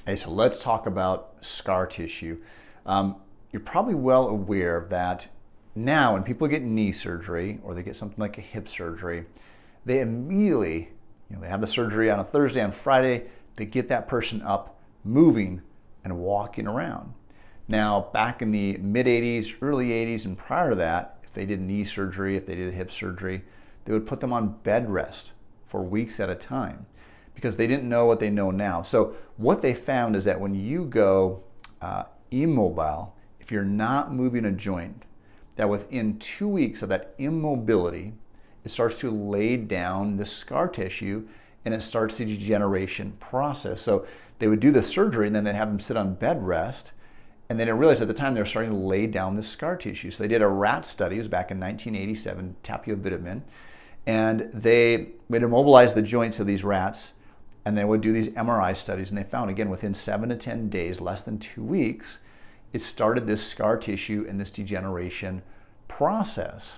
Hey, so let's talk about scar tissue. You're probably well aware that now when people get knee surgery or they get something like a hip surgery, they immediately, they have the surgery on a Thursday, on Friday, they get that person up, moving and walking around. Now, back in the mid 80s, early 80s, and prior to that, if they did knee surgery, if they did hip surgery, they would put them on bed rest for weeks at a time because they didn't know what they know now. So what they found is that when you go immobile, if you're not moving a joint, that within 2 weeks of that immobility, it starts to lay down the scar tissue and it starts the degeneration process. So they would do the surgery and then they'd have them sit on bed rest, and they didn't realize at the time they were starting to lay down the scar tissue. So they did a rat study, it was back in 1987, Tapio Vitamin, and they would immobilize the joints of these rats, and they would do these MRI studies, and they found, again, within 7 to 10 days, less than 2 weeks, it started this scar tissue and this degeneration process.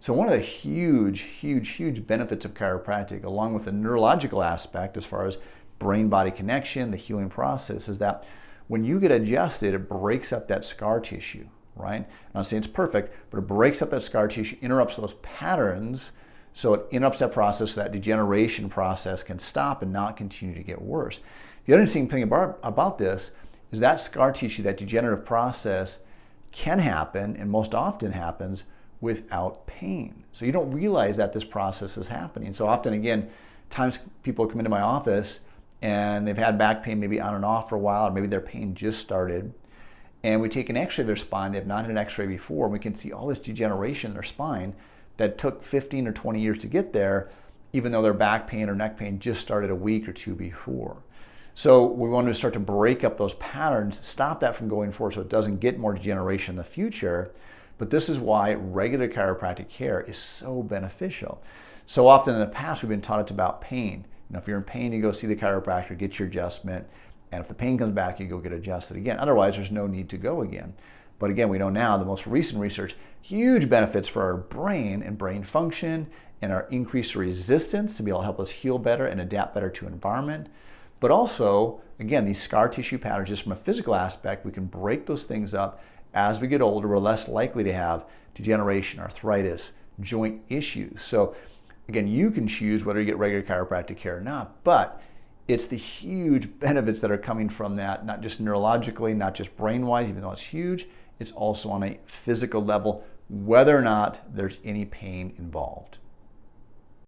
So one of the huge benefits of chiropractic, along with the neurological aspect as far as brain-body connection, the healing process, is that when you get adjusted, it breaks up that scar tissue, right? I'm not saying it's perfect, but it breaks up that scar tissue, interrupts those patterns, so it interrupts that process so that degeneration process can stop and not continue to get worse. The other interesting thing about this is that scar tissue, that degenerative process can happen, and most often happens, without pain. So you don't realize that this process is happening. So often, again, times people come into my office and they've had back pain maybe on and off for a while, or maybe their pain just started, and we take an x-ray of their spine. They've not had an x-ray before, and we can see all this degeneration in their spine that took 15 or 20 years to get there, even though their back pain or neck pain just started a week or two before. So we want to start to break up those patterns, stop that from going forward so it doesn't get more degeneration in the future. But this is why regular chiropractic care is so beneficial. So often in the past, we've been taught it's about pain. If you're in pain, you go see the chiropractor, get your adjustment, and if the pain comes back, you go get adjusted again. Otherwise, there's no need to go again. But again, we know now, the most recent research, huge benefits for our brain and brain function and our increased resistance to be able to help us heal better and adapt better to environment. But also, again, these scar tissue patterns, just from a physical aspect, we can break those things up. As we get older, we're less likely to have degeneration, arthritis, joint issues. So again, you can choose whether you get regular chiropractic care or not, but it's the huge benefits that are coming from that, not just neurologically, not just brain-wise, even though it's huge, it's also on a physical level, whether or not there's any pain involved.